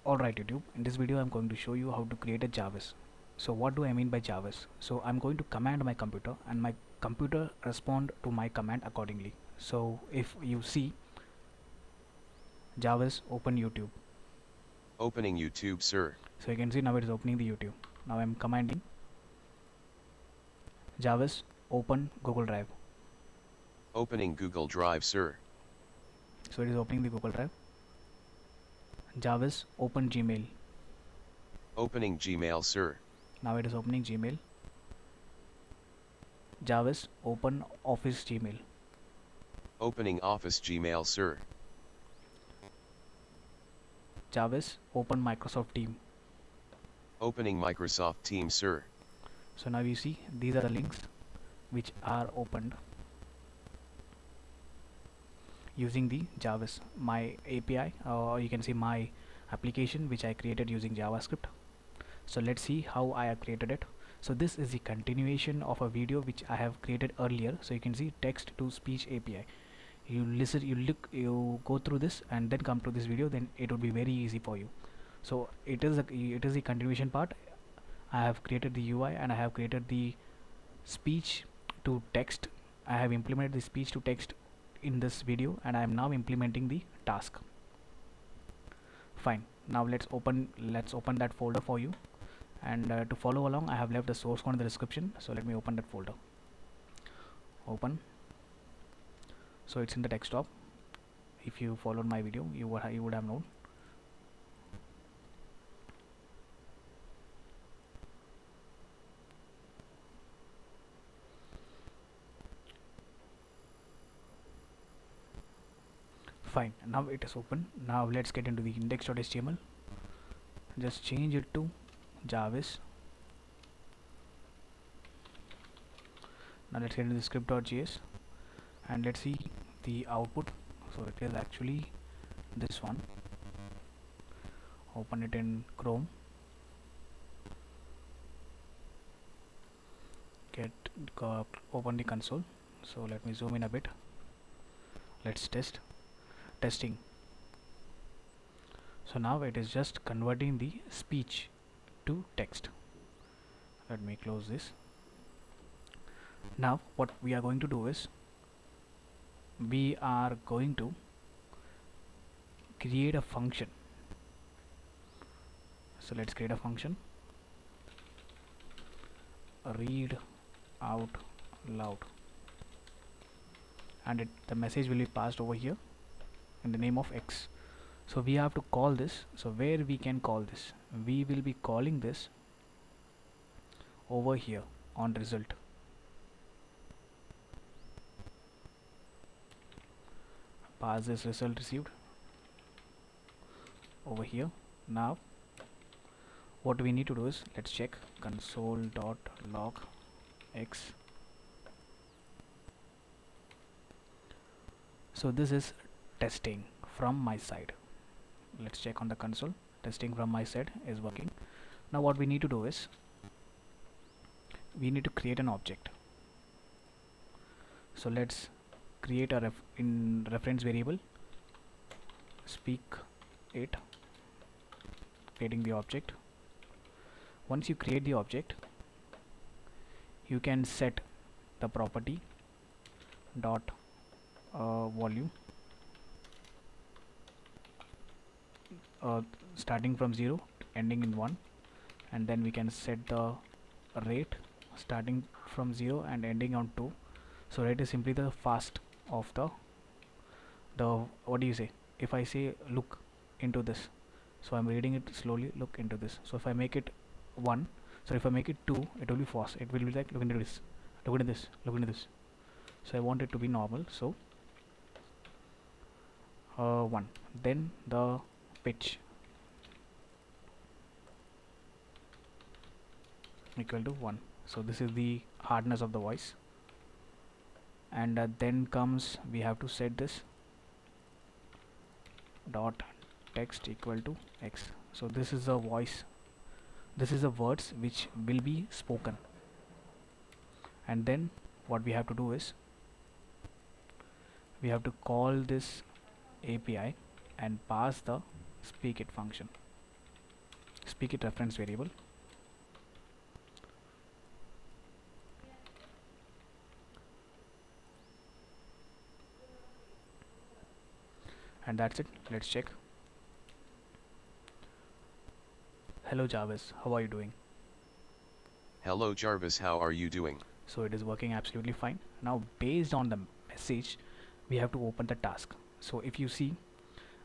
Alright YouTube, in this video I'm going to show you how to create a Javas. So what do I mean by Javas? So I'm going to command my computer and my computer respond to my command accordingly. So if you see Javas open YouTube. Opening YouTube, sir. So you can see now it is opening the YouTube. Now I'm commanding Javas open Google Drive. Opening Google Drive, sir. So it is opening the Google Drive. Javas open Gmail. Opening Gmail, sir. Now it is opening Gmail. Javas open Office Gmail. Opening Office Gmail, sir. Javas open Microsoft Team. Opening Microsoft Teams, sir. So now you see these are the links which are opened using the Javas, my API, or you can see my application which I created using JavaScript. So let's see how I have created it. So this is the continuation of a video which I have created earlier. So you can see text to speech API. You listen, you look, you go through this and then come to this video, then it would be very easy for you. So it is the continuation part. I have created the UI and I have created the speech to text. I have implemented the speech to text in this video and I am now implementing the task. Fine, now let's open that folder for you, and to follow along I have left the source code in the description. So let me open that folder. Open. So it's in the desktop. If you followed my video, you would have known. Fine, now it is open. Now let's get into the index.html. Just change it to Javas. Now let's get into the script.js and let's see the output. So it is actually this one. Open it in Chrome. Open the console. So let me zoom in a bit. Let's testing. So now it is just converting the speech to text. Let me close this. Now what we are going to do is we are going to create a function. So let's create a function, read out loud, and the message will be passed over here in the name of X. So we have to call this. So where we can call this, we will be calling this over here on result. Pass this result received over here. Now what we need to do is let's check console.log x. So this is testing from my side. Let's check on the console. Testing from my side is working. Now what we need to do is we need to create an object. So let's create a reference variable, speak it, creating the object. Once you create the object, you can set the property dot volume starting from 0 ending in 1, and then we can set the rate starting from 0 and ending on 2. So rate is simply the fast of the what do you say, if I say look into this, so I'm reading it slowly, look into this. So if I make it 1, so if I make it 2, it will be fast. It will be like look into this, look into this, look into this. So I want it to be normal. So 1, then the pitch equal to 1. So this is the hardness of the voice, and then comes we have to set this dot text equal to X. So this is the voice, this is the words which will be spoken, and then what we have to do is we have to call this API and pass the speak it function. speak it reference variable, and that's it. Let's check. Hello Jarvis, how are you doing? Hello Jarvis, how are you doing? So it is working absolutely fine. Now based on the message, we have to open the task. So if you see,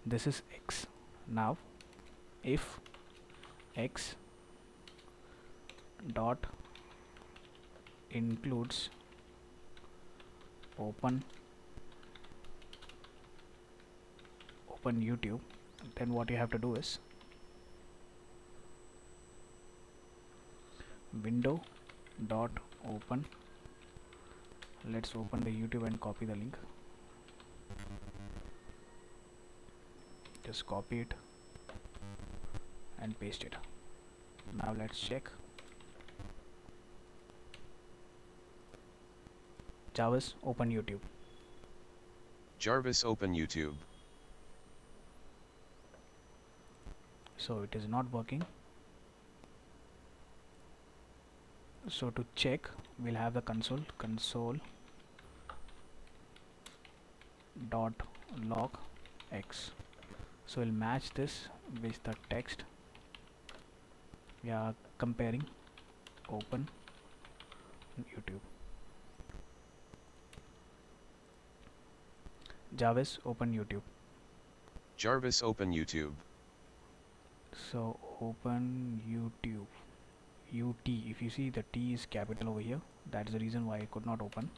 this is X. Now if X dot includes open YouTube, then what you have to do is window dot open. Let's open the YouTube and copy the link. Just copy it and paste it. Now let's check. Jarvis, open YouTube. Jarvis, open YouTube. So it is not working. So to check, we'll have the console dot log X. So we'll match this with the text. We are comparing open YouTube. Jarvis, open YouTube. Jarvis, open YouTube. So open YouTube. UT, if you see the T is capital over here, that's the reason why I could not open.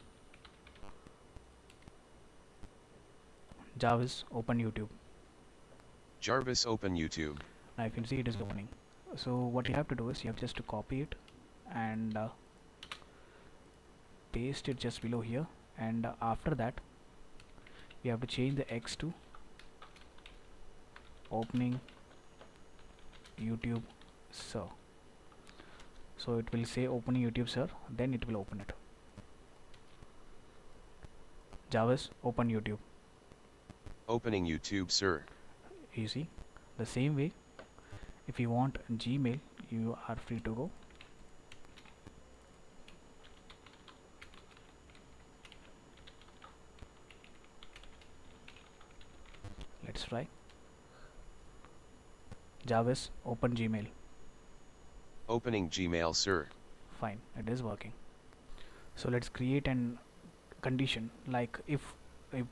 Jarvis, open YouTube. Jarvis, open YouTube. Now if you see, it is opening. So what you have to do is you have just to copy it and paste it just below here, and after that we have to change the X to opening YouTube sir. So it will say opening YouTube sir, then it will open it. Jarvis, open YouTube. Opening YouTube, sir. You see, the same way, if you want Gmail, you are free to go. Let's try. Jarvis, open Gmail. Opening Gmail, sir. Fine, it is working. So let's create an condition like if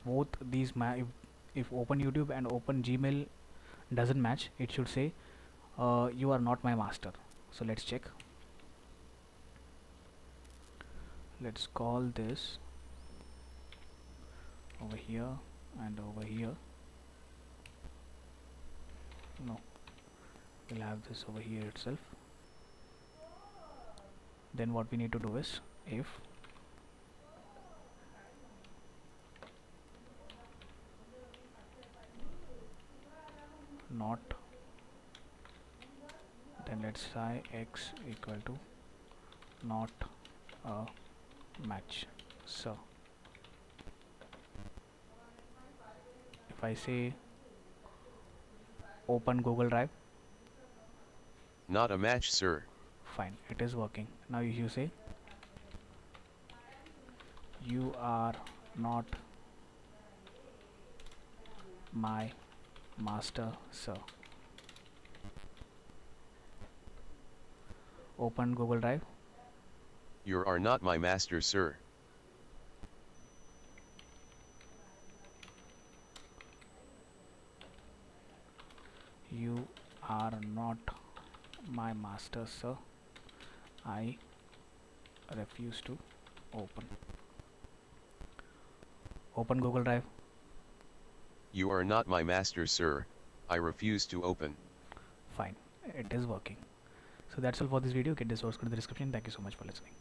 both these if open YouTube and open Gmail doesn't match, it should say you are not my master. So let's check. Let's call this over here and over here. No, we'll have this over here itself. Then what we need to do is if not, then let's say X equal to not a match. So if I say open Google Drive, Not a match, sir. fine, it is working. Now if you say you are not my master sir, open Google Drive, You are not my master, sir. you are not my master sir, I refuse to open Google Drive. You are not my master, sir. I refuse to open. Fine, it is working. So that's all for this video. Get the source code in the description. Thank you so much for listening.